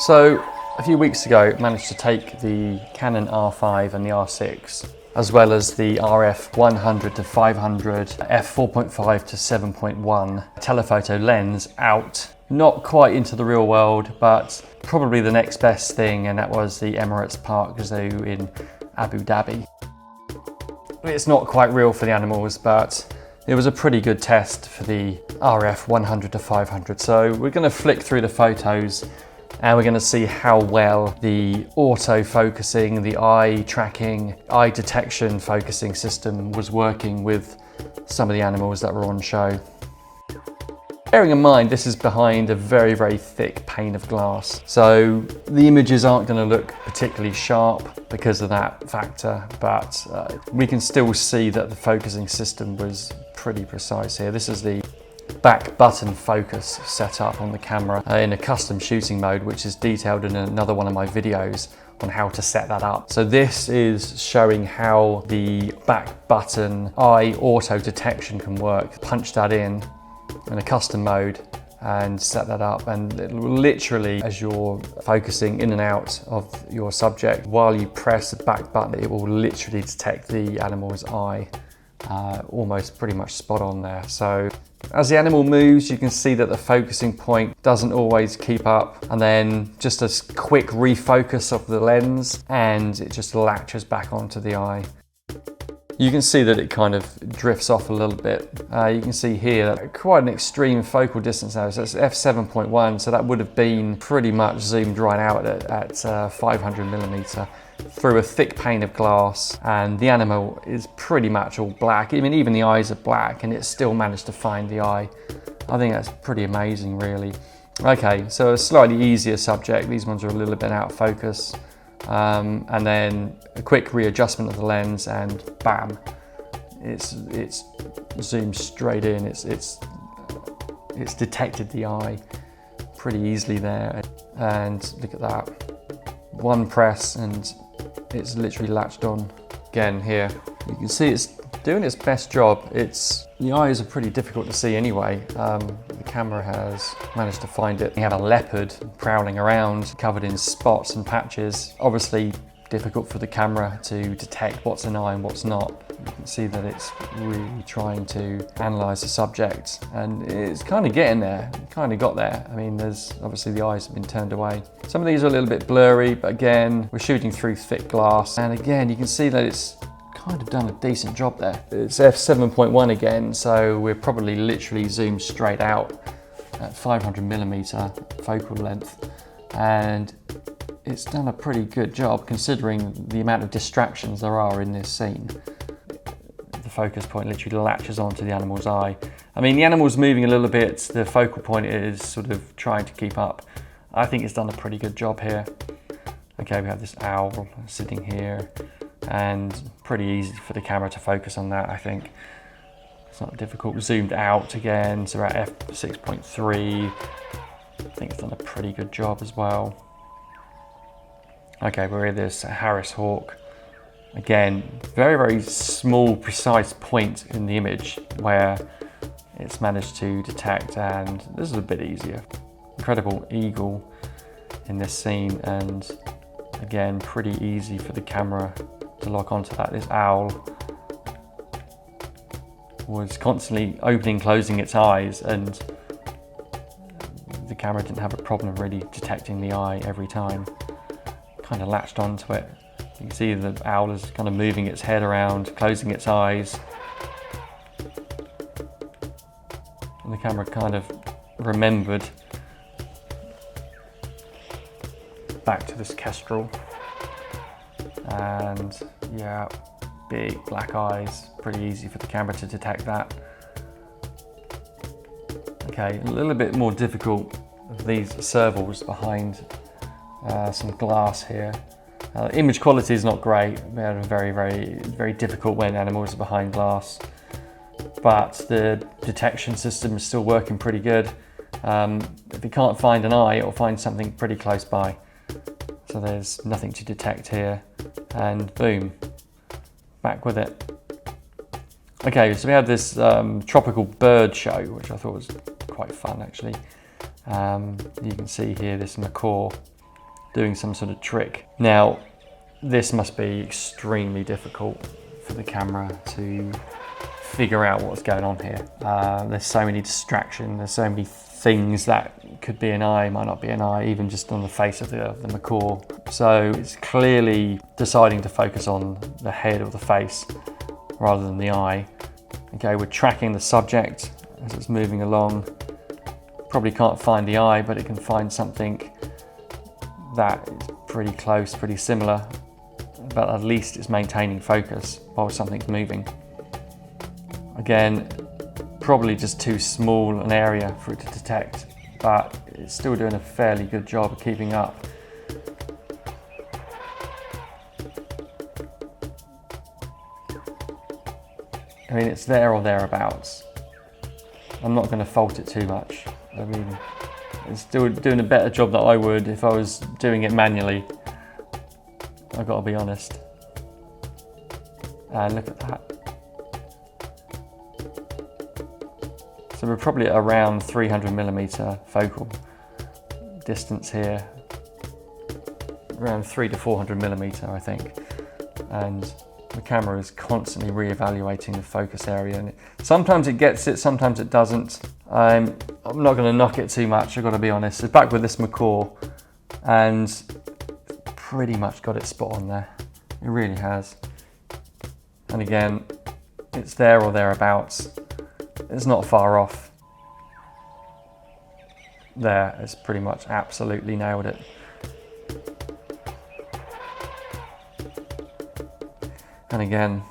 So a few weeks ago, I managed to take the Canon R5 and the R6, as well as the RF100-500 f4.5 to 7.1 telephoto lens out. Not quite into the real world, but probably the next best thing, and that was the Emirates Park Zoo in Abu Dhabi. It's not quite real for the animals, but it was a pretty good test for the RF100-500. So we're going to flick through the photos and we're going to see how well the auto-focusing, the eye tracking, eye detection focusing system was working with some of the animals that were on show. Bearing in mind, this is behind a very, very thick pane of glass. So the images aren't going to look particularly sharp because of that factor, but we can still see that the focusing system was pretty precise here. This is the back button focus set up on the camera in a custom shooting mode, which is detailed in another one of my videos on how to set that up. So this is showing how the back button eye auto detection can work. Punch that in a custom mode and set that up, and it will literally, as you're focusing in and out of your subject, while you press the back button, it will literally detect the animal's eye. Almost pretty much spot on there. So as the animal moves, you can see that the focusing point doesn't always keep up, and then just a quick refocus of the lens and it just latches back onto the eye. You can see that it kind of drifts off a little bit. You can see here that quite an extreme focal distance now. So it's f7.1, so that would have been pretty much zoomed right out at 500mm through a thick pane of glass, and the animal is pretty much all black. I mean, even the eyes are black, and it still managed to find the eye. I think that's pretty amazing, really. Okay, so a slightly easier subject. These ones are a little bit out of focus. And then a quick readjustment of the lens, and bam, it's zoomed straight in. It's detected the eye pretty easily there, and look at that. One press and it's literally latched on. Again here, you can see it's doing its best job. The eyes are pretty difficult to see anyway. The camera has managed to find it. We have a leopard prowling around, covered in spots and patches. Obviously difficult for the camera to detect what's an eye and what's not. You can see that it's really trying to analyze the subject, and it's kind of getting there. It kind of got there. I mean, there's obviously the eyes have been turned away. Some of these are a little bit blurry, but again, we're shooting through thick glass, and again, you can see that it's kind of done a decent job there. It's f7.1 again, so we're probably literally zoomed straight out at 500mm focal length, and it's done a pretty good job considering the amount of distractions there are in this scene. The focus point literally latches onto the animal's eye. I mean, the animal's moving a little bit, the focal point is sort of trying to keep up. I think it's done a pretty good job here. Okay, we have this owl sitting here, and pretty easy for the camera to focus on that, I think. It's not difficult. Zoomed out again, so we're at f6.3. I think it's done a pretty good job as well. Okay, we're at this Harris hawk. Again, very, very small, precise point in the image where it's managed to detect, and this is a bit easier. Incredible eagle in this scene, and again, pretty easy for the camera to lock onto that. This owl was constantly opening, closing its eyes, and the camera didn't have a problem really detecting the eye every time. Kind of latched onto it. You can see the owl is kind of moving its head around, closing its eyes. And the camera kind of remembered back to this kestrel. And yeah, big black eyes, pretty easy for the camera to detect that. Okay, a little bit more difficult of these servals behind some glass here. Image quality is not great. They're very difficult when animals are behind glass, but the detection system is still working pretty good. If it can't find an eye, it'll find something pretty close by. So there's nothing to detect here, and boom, back with it. Okay, so we had this tropical bird show, which I thought was quite fun actually. You can see here this macaw doing some sort of trick. Now, this must be extremely difficult for the camera to figure out what's going on here. There's so many distractions, there's so many things that could be an eye, might not be an eye, even just on the face of the macaw. So it's clearly deciding to focus on the head or the face rather than the eye. Okay, we're tracking the subject as it's moving along. Probably can't find the eye, but it can find something that is pretty close, pretty similar, but at least it's maintaining focus while something's moving. Again, probably just too small an area for it to detect, but it's still doing a fairly good job of keeping up. I mean, it's there or thereabouts. I'm not going to fault it too much. I mean, it's still doing a better job than I would if I was doing it manually. I've got to be honest. And look at that. So we're probably at around 300mm focal distance here. Around 300 to 400mm, I think. And the camera is constantly re-evaluating the focus area, and sometimes it gets it, sometimes it doesn't. I'm not going to knock it too much, I've got to be honest. It's back with this macaw, and pretty much got it spot on there. It really has. And again, it's there or thereabouts. It's not far off. There, it's pretty much absolutely nailed it. And again,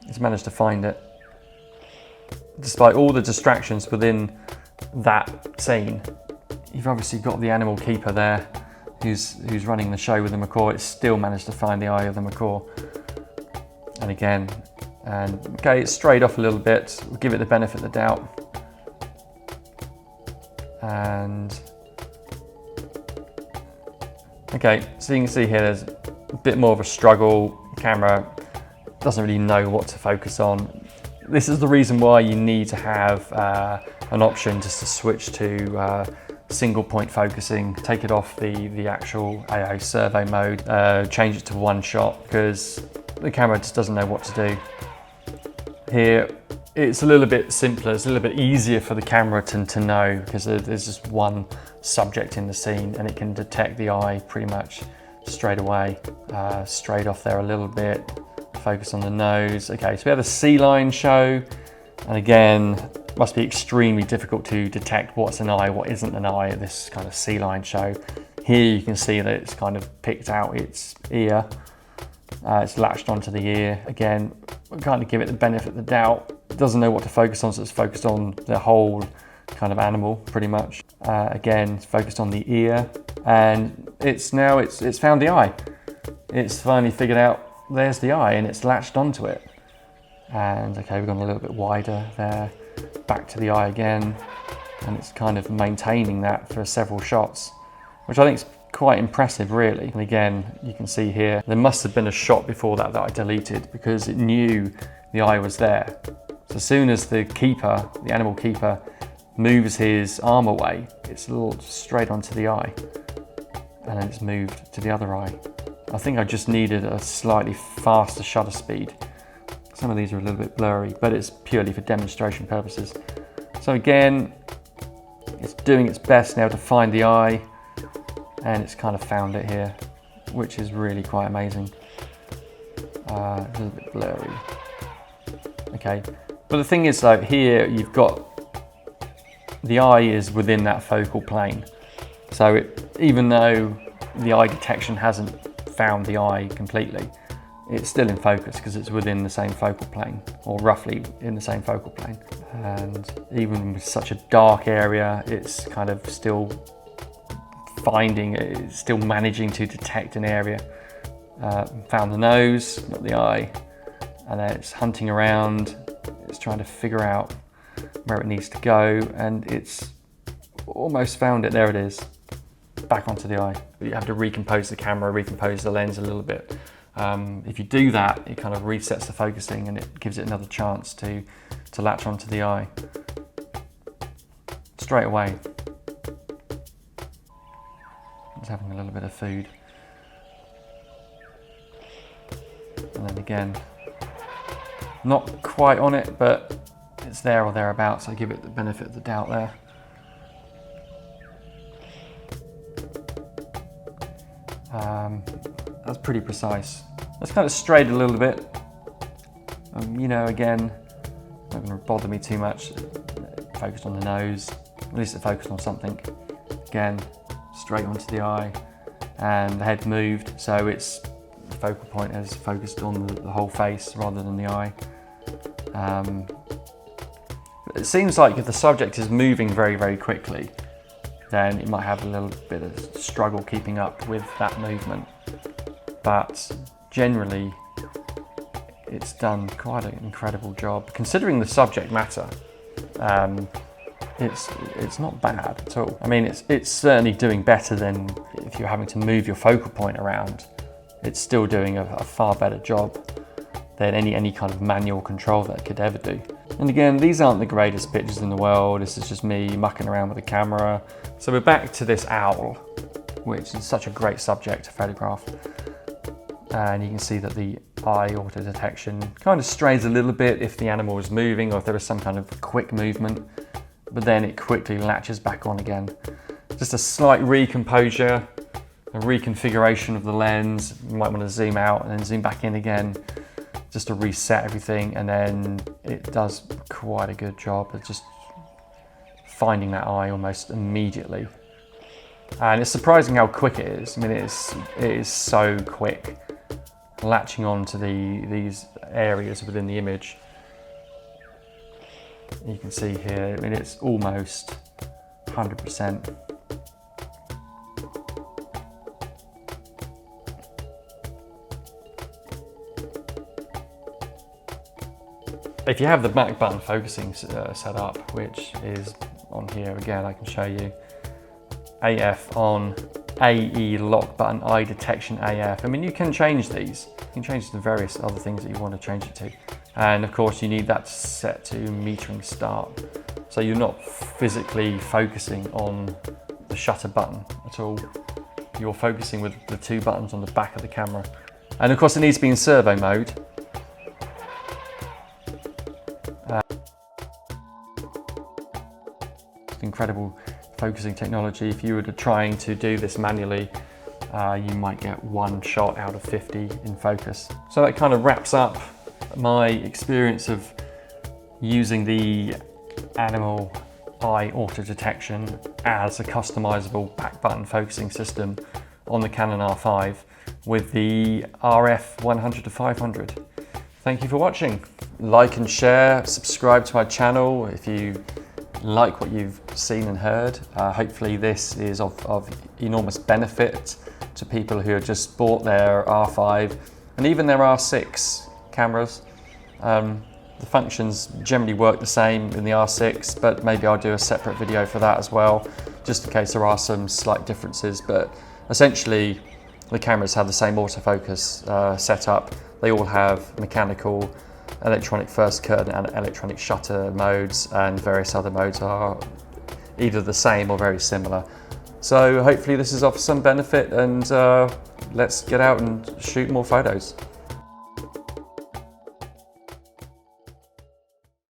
it's managed to find it. Despite all the distractions within that scene, you've obviously got the animal keeper there who's running the show with the macaw. It's still managed to find the eye of the macaw. And again, okay, it's strayed off a little bit. We'll give it the benefit of the doubt. And okay, so you can see here there's a bit more of a struggle. Camera doesn't really know what to focus on. This is the reason why you need to have an option just to switch to single point focusing, take it off the actual AF Servo mode, change it to one shot, because the camera just doesn't know what to do. Here, it's a little bit simpler, it's a little bit easier for the camera to know, because there's just one subject in the scene and it can detect the eye pretty much straight away. Straight off there a little bit, focus on the nose. Okay, so we have a C-line show, and again, must be extremely difficult to detect what's an eye, what isn't an eye at this kind of C-line show. Here you can see that it's kind of picked out its ear. It's latched onto the ear. Again, we kind of give it the benefit of the doubt. It doesn't know what to focus on, so it's focused on the whole kind of animal, pretty much. Again, it's focused on the ear, and it's found the eye. It's finally figured out there's the eye, and it's latched onto it. And okay, we've gone a little bit wider there, back to the eye again, and it's kind of maintaining that for several shots, which I think is quite impressive, really. And again, you can see here, there must have been a shot before that I deleted, because it knew the eye was there. So as soon as the keeper, the animal keeper, moves his arm away, it's straight onto the eye, and then it's moved to the other eye. I think I just needed a slightly faster shutter speed. Some of these are a little bit blurry, but it's purely for demonstration purposes. So again, it's doing its best now to find the eye, and it's kind of found it here, which is really quite amazing. A little bit blurry. Okay, but the thing is though, here you've got the eye is within that focal plane. So even though the eye detection hasn't found the eye completely, it's still in focus because it's within the same focal plane, or roughly in the same focal plane. And even with such a dark area, it's kind of still still managing to detect an area. Found the nose, not the eye, and then it's hunting around, it's trying to figure out where it needs to go, and it's almost found it. There it is, back onto the eye. You have to recompose the camera, recompose the lens a little bit. If you do that, it kind of resets the focusing and it gives it another chance to latch onto the eye straight away. Just having a little bit of food. And then again, not quite on it, but it's there or thereabouts. So I give it the benefit of the doubt there. That's pretty precise. That's kind of strayed a little bit. You know, again, not going to bother me too much. Focused on the nose. At least it focused on something. Again, straight onto the eye, and the head moved, so its focal point is focused on the whole face rather than the eye. It seems like if the subject is moving very, very quickly, then it might have a little bit of struggle keeping up with that movement. But generally, it's done quite an incredible job. Considering the subject matter, it's not bad at all. I mean, it's certainly doing better than if you're having to move your focal point around. It's still doing a far better job than any kind of manual control that it could ever do. And again, these aren't the greatest pictures in the world. This is just me mucking around with the camera. So we're back to this owl, which is such a great subject to photograph. And you can see that the eye auto detection kind of strays a little bit if the animal is moving or if there is some kind of quick movement, but then it quickly latches back on again. Just a slight recomposure, a reconfiguration of the lens. You might want to zoom out and then zoom back in again, just to reset everything, and then it does quite a good job of just finding that eye almost immediately. And it's surprising how quick it is. I mean, it is so quick, latching on to these areas within the image. You can see here, I mean, it's almost 100%. If you have the back button focusing set up, which is on here again, I can show you. AF on, AE lock button, eye detection AF. I mean, you can change these. You can change the various other things that you want to change it to. And of course, you need that set to metering start. So you're not physically focusing on the shutter button at all. You're focusing with the two buttons on the back of the camera. And of course, it needs to be in servo mode. Incredible focusing technology. If you were trying to do this manually, you might get one shot out of 50 in focus. So that kind of wraps up my experience of using the animal eye auto detection as a customizable back button focusing system on the Canon R5 with the RF100-500. Thank you for watching. Like and share, subscribe to my channel if you like what you've seen and heard. Hopefully this is of enormous benefit to people who have just bought their R5 and even their R6 cameras. The functions generally work the same in the R6, but maybe I'll do a separate video for that as well, just in case there are some slight differences. But essentially, the cameras have the same autofocus setup. They all have mechanical, electronic first curtain and electronic shutter modes, and various other modes are either the same or very similar. So hopefully this is of some benefit, and let's get out and shoot more photos.